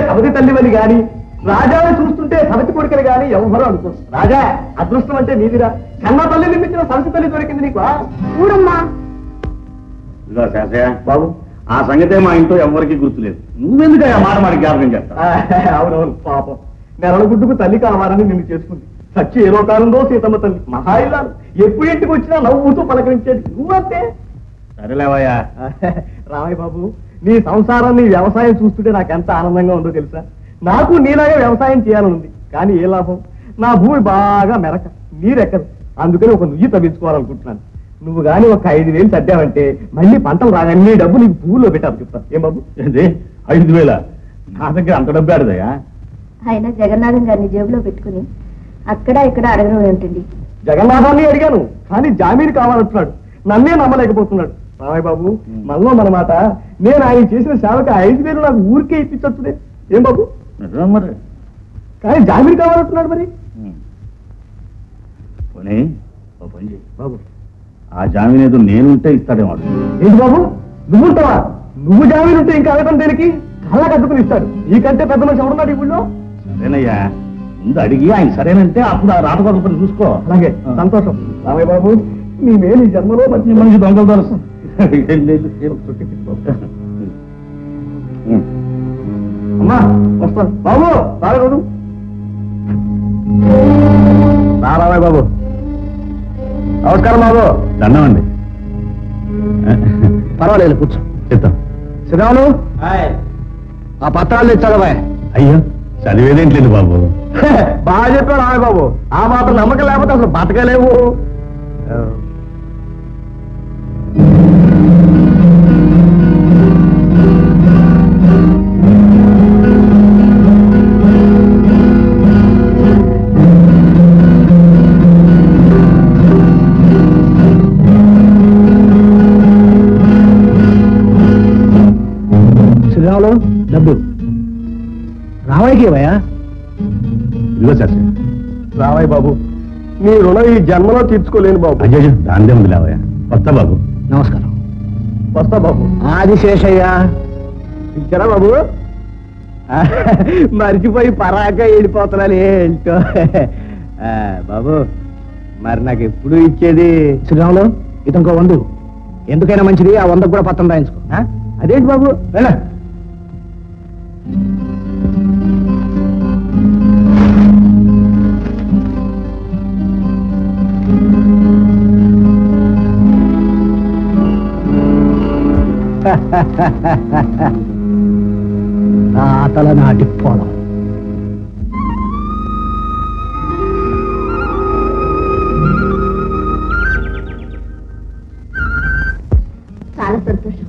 సవతి తల్లివని గాని రాజాని చూస్తుంటే సవతి కొడుకని గాని ఎవరో అనుకోరు. రాజా అదృష్టం అంటే నీదిరా. కన్న తల్లి నిర్మించిన సవతి తల్లి దొరికింది నీకు. ఊరమ్మా బాబు ఆ సంగతే మా ఇంట్లో ఎవరికి గుర్తులేదు. నువ్వెందుకు ఆ మాట మాకు జ్ఞాపకం చేస్తా? అవునవును పాపం. నెలల గుడ్డుకు తల్లి కావాలని నిన్ను చేసుకుంది. సచ్చి ఏ లోకాలంలో సీతమ్మ తల్లి మహాయిల్లాలు. ఎప్పుడు ఇంటికి వచ్చినా నవ్వుతూ పలకరించేది. నువ్వంతే. సరేలేవయ్యా. రామయ్య బాబు, నీ సంసారాన్ని వ్యవసాయం చూస్తుంటే నాకు ఎంత ఆనందంగా ఉందో తెలుసా. నాకు నీలాగే వ్యవసాయం చేయాలనుంది. కానీ ఏ లాభం, నా భూమి బాగా మెరక, నీరెక్కదు. అందుకని ఒక నుయ్యి తవ్వించుకోవాలనుకుంటున్నాను. నువ్వు గాని ఒక 5,000 తద్దావంటే మళ్ళీ పంటలు రాగానే నీ డబ్బు నీకు పువ్వులో పెట్టాలి చెప్తాను. ఏం బాబు? 5,000? నా దగ్గర అంత డబ్బు ఆడదయా? ఆయన జగన్నాథం గారిని జేబులో పెట్టుకుని అక్కడ ఇక్కడ అడగడం ఏమిటండి? జగన్నాథాన్ని అడిగాను, కానీ జామీన్ కావాలంటున్నాడు. నన్నే నమ్మలేకపోతున్నాడు. రామయ్య బాబు, మనలో మన మాట. నేను ఆయన చేసిన సేవకి 5,000 నాకు ఊరికే ఇప్పించొచ్చుదే. ఏం బాబు? మరి కానీ జామీన్ కావాలంటున్నాడు. మరి పోనీ ఓ పని చేయి బాబు, ఆ జామీన్ ఏదో నేనుంటే ఇస్తాడేమో. ఏంటి బాబు, నువ్వుంటావా? నువ్వు జామీన్ ఉంటే ఇంకా అడగడం దేనికి? కళ్ళ కట్టుకుని ఇస్తాడు. నీకంటే పెద్ద మనిషి ఎవడున్నాడు ఈ ఊళ్ళో? సరేనయ్యా, ముందు అడిగి ఆయన సరేనంటే అప్పుడు ఆ రాటకోట పని చూసుకో. అలాగే, సంతోషం. రామయ్య బాబు, నీ మేలు ఈ జన్మలో మంచి మనిషి దొంగలు తెలుసు. అమ్మా వస్తాను. బాబు రాలేదు. రామయ్య బాబు, నమస్కారం బాబు. దండమండి. పర్వాలేదు, కూర్చో. చెప్తాం. శ్రీరాములు, ఆ పత్రాలు చదవా. అయ్యో, చదివేదేంట్లేదు బాబు. బాగా చెప్పాడు రామయ్య బాబు. ఆ మాత్రం నమ్మకం లేకపోతే అసలు బతకలేవు. శ్రీరాములు, డబ్బు రామయ్యకి ఇవ్వయా. ఇదిగో శాస్త్రి. రామయ్య బాబు, నీ రుణం ఈ జన్మలో తీర్చుకోలేను బాబు. అయ్యో, దానిదే ఉంది లేవయ్యా. వస్తా బాబు. నమస్కారం. వస్తా బాబు. ఆదిశేషయ్యా. ఇచ్చారా బాబు? మర్చిపోయి పరాక వెళ్ళిపోతున్నాను ఏంటో. బాబు, మరి నాకు ఎప్పుడు ఇచ్చేది? శ్రీరాములు, ఇతనికో 100. ఎందుకైనా మంచిది, ఆ 100 కూడా పత్రం రాయించుకో. అదేంటి బాబు? వెళ్ళ. తాతల నాటి పొలం. చాలా సంతోషం.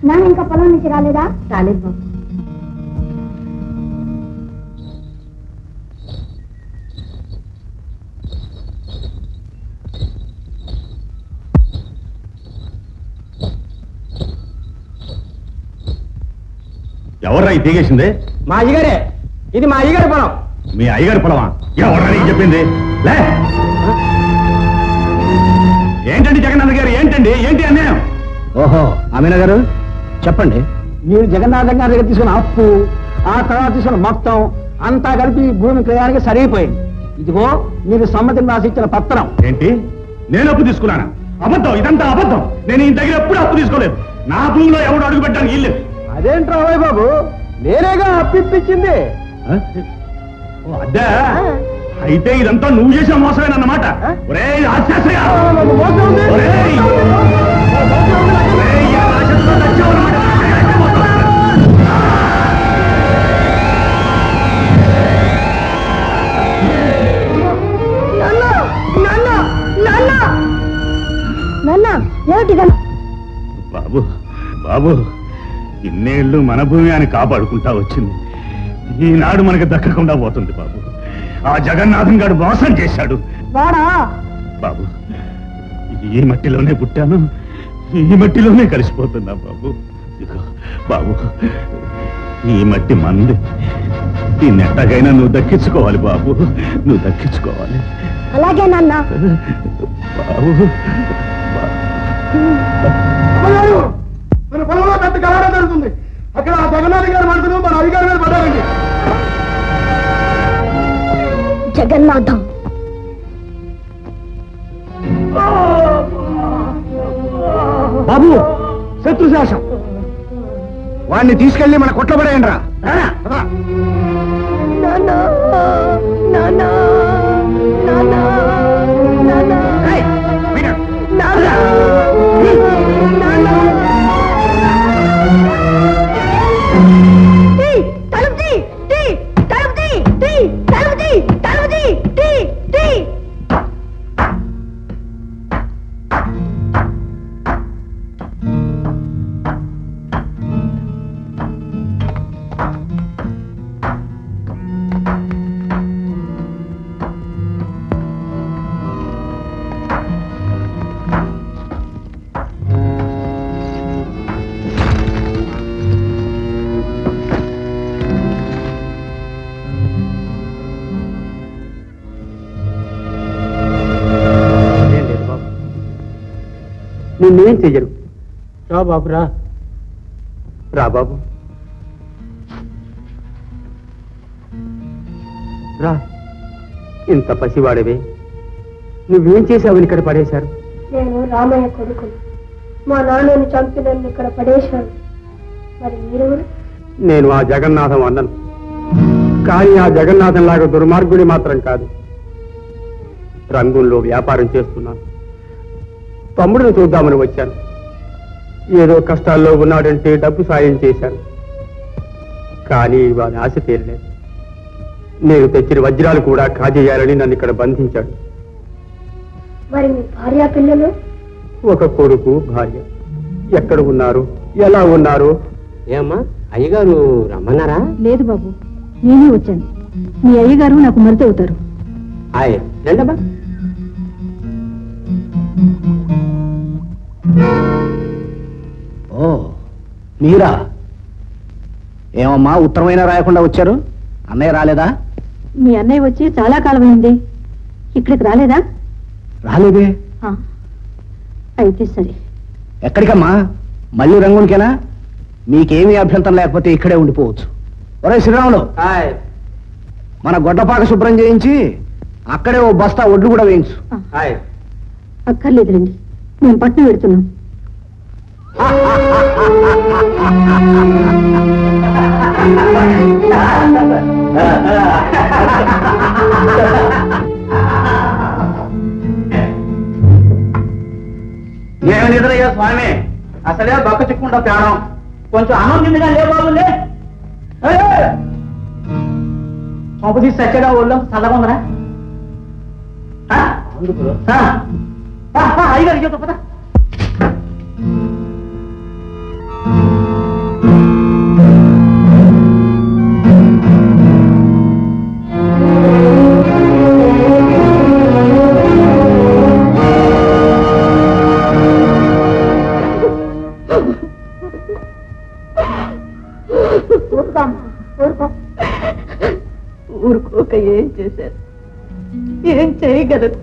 నాన్న ఇంకా పొలం నుంచి రాలేదా? రాలేదు బాబు. ఎవర్రా ఇది తీగేసింది? మా అయ్యగారే. ఇది మా అయ్యగారి పొలం. మీ అయ్యగారి పొలమా? ఎవర్రా నీకు చెప్పింది? లే, ఏంటండి జగన్నాథ్ గారు? ఏంటండి, ఏంటి అన్యాయం? ఓహో, అమీనా గారు చెప్పండి. మీరు జగన్నాథం గారి దగ్గర తీసుకున్న అప్పు, ఆ తర్వాత తీసుకున్న మొత్తం అంతా కలిపి భూమి క్రయానికి సరిగిపోయింది. ఇదిగో మీరు సమ్మతిని రాసి ఇచ్చిన పత్రం. ఏంటి, నేను అప్పు తీసుకున్నానా? అబద్ధం, ఇదంతా అబద్ధం. నేను ఈ దగ్గర ఎప్పుడు అప్పు తీసుకోలేదు. నా భూమిలో ఎవడు అడుగు పెట్టడానికి ఇల్లు. అదేంటి రామయ్య బాబు, నేనేగా అప్పిప్పించింది. అద్దా, అయితే ఇదంతా నువ్వు చేసిన మోసమేనన్నమాట. ఒరేయ్ రాక్షసయ్య! ఒరేయ్! ఒరేయ్, ఆ రాక్షసుడు చచ్చావన్నమాట. బాబు, బాబు, ఇన్నేళ్లు మన భూమి అని కాపాడుకుంటా వచ్చింది. ఈనాడు మనకు దక్కకుండా పోతుంది బాబు. ఆ జగన్నాథం గారు మోసం చేశాడు బాబు. ఈ మట్టిలోనే పుట్టాను, ఈ మట్టిలోనే కలిసిపోతున్నా బాబు. బాబు, ఈ మట్టి మంది. ఈ నెట్టగైనా నువ్వు దక్కించుకోవాలి బాబు, నువ్వు దక్కించుకోవాలి. అలాగే నాన్న. బాబు, మన పొలంలో పెద్ద గలాట జరుగుతుంది. అక్కడ ఆ జగన్నాథ్ గారి మనుషులు మన అధికారి మీద పడ్డారండి. జగన్నాథం. బాబు శత్రుశాసం వాడిని తీసుకెళ్లి మన కొట్ల పడేయండి రా. నానా నానా నానా నానా నానా నానా తలుపుది తలుపుది తలుపుది తలుపుది టీ నిన్నేం చెయ్యరు. రా బాబు రా. రా బాబు రా. ఇంత పసివాడవే, నువ్వేం చేసావని ఇక్కడ పడేశారు? నేను రామయ్య కొడుకుని. మా నాన్నని చంపి నన్ను ఇక్కడ పడేశాను. మరి మీరు? నేను ఆ జగన్నాథం అన్నను, కానీ ఆ జగన్నాథం లాగా దుర్మార్గుడి మాత్రం కాదు. రంగుల్లో వ్యాపారం చేస్తున్నాను. తమ్ముడిని చూద్దామని వచ్చాను. ఏదో కష్టాల్లో ఉన్నాడంటే డబ్బు సాయం చేశాను. కానీ వాని ఆశ తీరలేదు. నేను తెచ్చిన వజ్రాలు కూడా కాజేయాలని నన్ను ఇక్కడ బంధించాడు. మరి మీ భార్య పిల్లలు? ఒక కొడుకు భార్య ఎక్కడ ఉన్నారు, ఎలా ఉన్నారు? ఏమ్మా అయ్యగారు రమ్మన్నారా? లేదు బాబు, నేనే వచ్చాను. మీ అయ్యగారు నాకు మరిది అవుతారు. హాయ్ రండమ్మా. ఓ మీరా? ఏమమ్మా ఉత్తరమైనా రాయకుండా వచ్చారు? అన్నయ్య రాలేదా? మీ అన్నయ్య వచ్చి చాలా కాలం అయింది. ఇక్కడికి రాలేదా? రాలేదే. అయితే సరే. ఎక్కడికమ్మా? మళ్ళీ రంగునికేనా? మీకేమీ అభ్యంతరం లేకపోతే ఇక్కడే ఉండిపోవచ్చు. ఒరే శ్రీరాములు, మన గొడ్డపాక శుభ్రం చేయించి అక్కడే ఓ బస్తా ఒడ్లు కూడా వేయించు. అక్కర్లేదులేండి, మేము పట్నం పెడుతున్నాం. ఏమి నిద్రయ్యా స్వామి, అసలే బక్క చిక్కుండా ప్రాణం. కొంచెం అన్నం తిందిగా లే బాబులే. పంపు తీసి సచ్చగా ఊళ్ళో చల్లగా ఉందరా? అయ్యగారు చెప్తా పద. ఊరుకోక ఏం చేశారు? ఏం చేయగలరు?